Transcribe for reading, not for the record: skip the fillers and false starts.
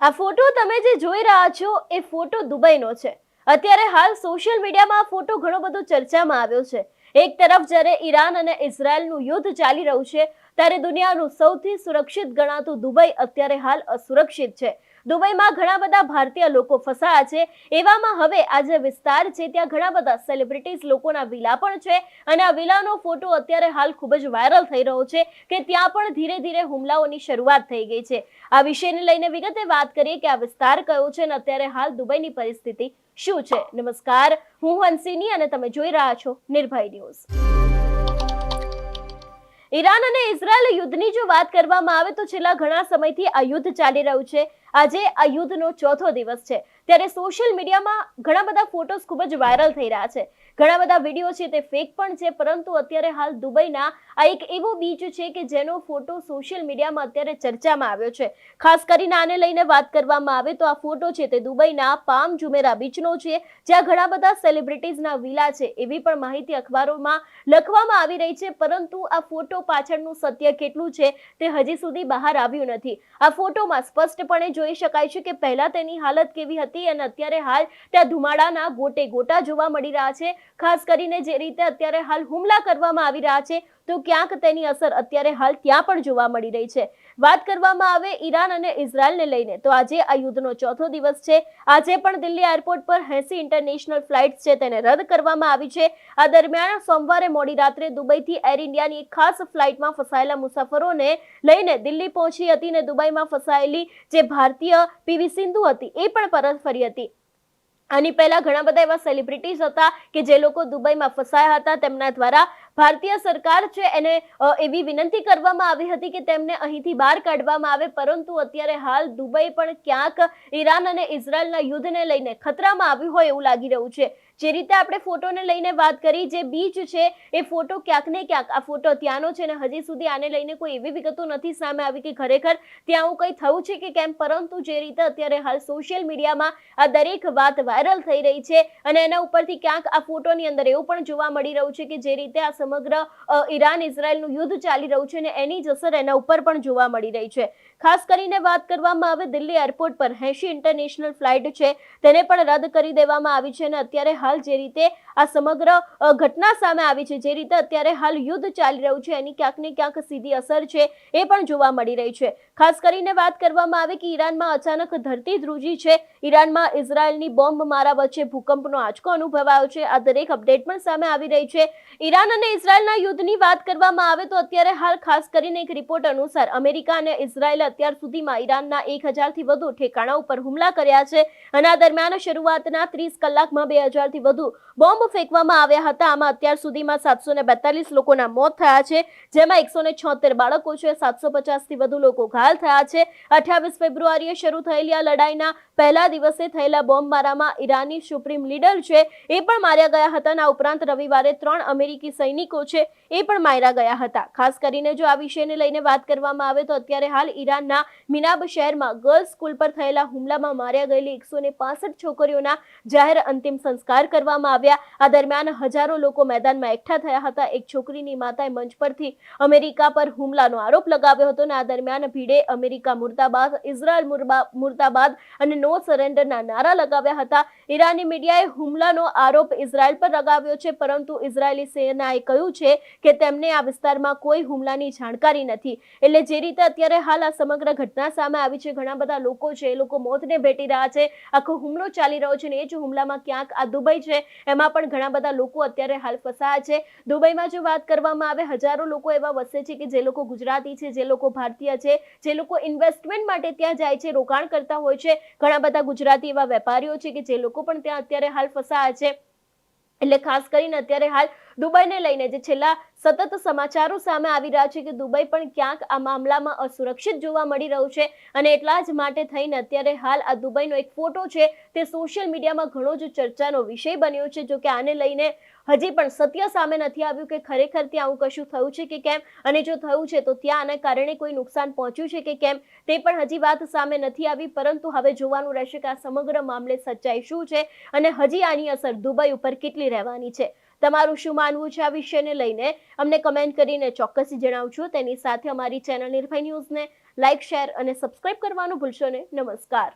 આ ફોટો તમે જે જોઈ રહ્યા છો એ ફોટો દુબઈનો છે. અત્યારે હાલ સોશિયલ મીડિયામાં આ ફોટો ઘણો બધો ચર્ચામાં આવ્યો છે. એક તરફ જ્યારે ઈરાન અને ઇઝરાયલનું યુદ્ધ ચાલી રહ્યું છે ત્યારે દુનિયાનું સૌથી સુરક્ષિત ગણાતું દુબઈ અત્યારે હાલ અસુરક્ષિત છે. દુબઈમાં ઘણા બધા ભારતીય લોકો ફસાયા છે. એવામાં હવે આ જે વિસ્તાર છે ત્યાં ઘણા બધા સેલિબ્રિટીઝ લોકોના વિલા પણ છે અને આ વિલાનો ફોટો અત્યારે હાલ ખૂબ જ વાયરલ થઈ રહ્યો છે કે ત્યાં પણ ધીરે ધીરે હુમલાઓની શરૂઆત થઈ ગઈ છે. આ વિષયને લઈને વિગતે વાત કરીએ કે આ વિસ્તાર કયો છે અને અત્યારે હાલ દુબઈની પરિસ્થિતિ શું છે. નમસ્કાર, હું હંસિની અને તમે જોઈ રહ્યા છો નિર્ભય ન્યૂઝ. ઈરાન અને ઇઝરાયલ યુદ્ધની જો વાત કરવામાં આવે તો છેલ્લા ઘણા સમયથી આ યુદ્ધ ચાલી રહ્યું છે. આજે આ યુદ્ધનો ચોથો દિવસ છે ત્યારે સોશિયલ મીડિયામાં ઘણા બધા ફોટોસ ખૂબ જ વાયરલ થઈ રહ્યા છે. ઘણા બધા વિડીયો છે તે ફેક પણ છે, પરંતુ અત્યારે હાલ દુબઈના આ એક એવો બીચ છે કે જેનો ફોટો સોશિયલ મીડિયામાં અત્યારે ચર્ચામાં આવ્યો છે. ખાસ કરીને આને લઈને વાત કરવામાં આવે તો આ ફોટો છે તે દુબઈના પામ જુમેરા બીચનો છે, જ્યાં ઘણા બધા સેલિબ્રિટીઝના વિલા છે એવી પણ માહિતી અખબારોમાં લખવામાં આવી રહી છે. પરંતુ આ ફોટો પાછળનું સત્ય કેટલું છે તે હજી સુધી બહાર આવ્યું નથી. આ ફોટોમાં સ્પષ્ટપણે જોઈ શકાય છે કે પહેલા તેની હાલત કેવી હતી અને અત્યારે હાલ ત્યાં ધુમાડાના ગોટે ગોટા જોવા મળી રહ્યા છે. ખાસ કરીને જે રીતે અત્યારે હાલ હુમલા કરવામાં આવી રહ્યા છે તો ક્યાંક તેની અસર અત્યારે હાલ ત્યાં પણ જોવા મળી રહી છે. વાત કરવામાં આવે ઈરાન અને ઇઝરાયલને લઈને તો આજે આ યુદ્ધનો ચોથો દિવસ છે. આજે પણ દિલ્હી એરપોર્ટ પર 80 ઇન્ટરનેશનલ ફ્લાઇટ્સ છે તેને રદ કરવામાં આવી છે. આ દરમિયાન સોમવારે મોડી રાત્રે દુબઈથી એર ઇન્ડિયાની એક ખાસ ફ્લાઇટમાં ફસાયેલા મુસાફરોને લઈને દિલ્હી પહોંચી હતી અને દુબઈમાં ફસાયેલી જે ભારતીય પીવી સિંધુ હતી એ પણ પરત ફરી હતી. આની પહેલા ઘણા બધા એવા સેલિબ્રિટીઝ હતા કે જે લોકો દુબઈમાં ફસાયા હતા. તેમના દ્વારા ભારતીય સરકાર છે એને એવી વિનંતી કરવામાં આવી હતી કે તેમને અહીંથી બહાર કાઢવામાં આવે, પરંતુ અત્યારે હાલ દુબઈ પણ ક્યાંક ઈરાન અને ઇઝરાયલના યુદ્ધને લઈને ખતરામાં આવ્યું હોય એવું લાગી રહ્યું છે. જે રીતે આપણે ફોટોને લઈને વાત કરી, જે બીચ છે એ ફોટો ક્યાંક ને ક્યાંક આ ફોટો ત્યાંનો છે અને હજી સુધી આને લઈને કોઈ એવી વિગતો નથી સામે આવી કે ખરેખર ત્યાં આવું કંઈ થયું છે કે કેમ. પરંતુ જે રીતે અત્યારે હાલ સોશિયલ મીડિયામાં આ દરેક વાત વાયરલ થઈ રહી છે અને એના ઉપરથી ક્યાંક આ ફોટોની અંદર એવું પણ જોવા મળી રહ્યું છે કે જે રીતે આ સમગ્ર ઈરાન ઇઝરાયલનું યુદ્ધ ચાલી રહ્યું છે અને એની જ અસર એના ઉપર પણ જોવા મળી રહી છે. ખાસ કરીને વાત કરવામાં આવે દિલ્હી એરપોર્ટ પર 80 ઇન્ટરનેશનલ ફ્લાઇટ છે તેને પણ રદ કરી દેવામાં આવી છે અને અત્યારે હાલ જે રીતે આ સમગ્ર ઘટના સામે આવી છે, જે રીતે અત્યારે હાલ યુદ્ધ ચાલી રહ્યું છે એની ક્યાંક ને ક્યાંક સીધી અસર છે એ પણ જોવા મળી રહી છે. ખાસ કરીને વાત કરવામાં આવે કે ઈરાનમાં અચાનક ધરતી ધ્રુજી છે. ઈરાનમાં ઇઝરાયલની બોમ્બ મારા વચ્ચે ભૂકંપનો આંચકો અનુભવાયો છે. આ દરેક અપડેટ પણ સામે આવી રહી છે. ઈરાન અને ઇઝરાયલના યુદ્ધની વાત કરવામાં આવે તો અત્યારે હાલ ખાસ કરીને એક રિપોર્ટ અનુસાર અમેરિકા અને ઇઝરાયલે અત્યાર સુધીમાં ઈરાનના 1000થી વધુ ઠેકાણા ઉપર હુમલા કર્યા છે અને આ દરમિયાન શરૂઆતના 30 કલાકમાં 2000થી વધુ બોમ્બ ફેંકવામાં આવ્યા હતા. આમાં અત્યાર સુધીમાં 742 લોકોના મોત થયા છે, જેમાં 176 બાળકો છે. 750થી વધુ લોકો ઘાયલ થયા છે. 28 ફેબ્રુઆરીએ શરૂ થયેલી આ લડાઈના પહેલા દિવસે થયેલા બોમ્બમારામાં ઈરાની સુપ્રીમ લીડર છે એ પણ માર્યા ગયા હતા. આ ઉપરાંત રવિવારે 3 અમેરિકી સૈનિકો છે એ પણ માર્યા ગયા હતા. ખાસ કરીને જો આ વિષયને લઈને વાત કરવામાં આવે તો અત્યારે હાલ ઈરાનના મિનાબ શહેરમાં ગર્લ્સ સ્કૂલ પર થયેલા હુમલામાં માર્યા ગયેલી 165 છોકરીઓના જાહેર અંતિમ સંસ્કાર કરવામાં આવ્યા. આ દરમિયાન હજારો લોકો મેદાનમાં એકઠા થયા હતા. એક છોકરીની માતાએ મંચ પરથી અમેરિકા પર હુમલાનો આરોપ લગાવ્યો હતો અને આ દરમિયાન ભીડે અમેરિકા મુર્દાબાદ, ઇઝરાયલ મુર્દાબાદ અને નો સરેન્ડરના નારા લગાવ્યા હતા. ઈરાની મીડિયાએ હુમલાનો આરોપ ઇઝરાયલ પર લગાવ્યો છે, પરંતુ ઇઝરાયલી સેનાએ કહ્યું છે કે તેમને આ વિસ્તારમાં કોઈ હુમલાની જાણકારી નથી. એટલે જે રીતે અત્યારે હાલ આ સમગ્ર ઘટના સામે આવી છે, ઘણા બધા લોકો છે એ લોકો મોતને ભેટી રહ્યા છે. આખો હુમલો ચાલી રહ્યો છે અને એ જ હુમલામાં ક્યાંક આ દુબઈ છે એમાં પણ ઘણા બધા લોકો અત્યારે હાલ ફસાયા છે. દુબઈમાં જો વાત કરવામાં આવે, હજારો લોકો એવા વસે છે કે જે લોકો ગુજરાતી છે, જે લોકો ભારતીય છે, જે લોકો ઇન્વેસ્ટમેન્ટ માટે ત્યાં જાય છે, રોકાણ કરતા હોય છે. ઘણા બધા ગુજરાતી એવા વેપારીઓ છે કે જે લોકો પણ ત્યાં અત્યારે હાલ ફસાયા છે. એટલે ખાસ કરીને અત્યારે હાલ દુબઈને લઈને જે છેલ્લા સતત સમાચારો સામે આવી રહ્યા છે કે દુબઈ પણ ક્યાંક આ મામલામાં અસુરક્ષિત જોવા મળી રહ્યું છે અને એટલા જ માટે થઈને અત્યારે હાલ આ દુબઈનો એક ફોટો છે તે સોશિયલ મીડિયામાં ઘણો જ ચર્ચાનો વિષય બન્યો છે. જો કે આને લઈને હજી પણ સત્ય સામે નથી આવ્યું કે ખરેખર ત્યાં આવું કશું થયું છે કે કેમ, અને જો થયું છે તો ત્યાં આના કારણે કોઈ નુકસાન પહોંચ્યું છે કે કેમ તે પણ હજી વાત સામે નથી આવી. પરંતુ હવે જોવાનું રહેશે કે આ સમગ્ર મામલે સચ્ચાઈ શું છે અને હજી આની અસર દુબઈ ઉપર કેટલી રહેવાની છે. તમારું શું માનવું છે આ વિષયને લઈને અમને કમેન્ટ કરીને ચોક્કસથી જણાવજો. તેની સાથે અમારી ચેનલ નિર્ભય ન્યૂઝને લાઇક, શેર અને સબસ્ક્રાઇબ કરવાનું ભૂલશો નહીં. નમસ્કાર.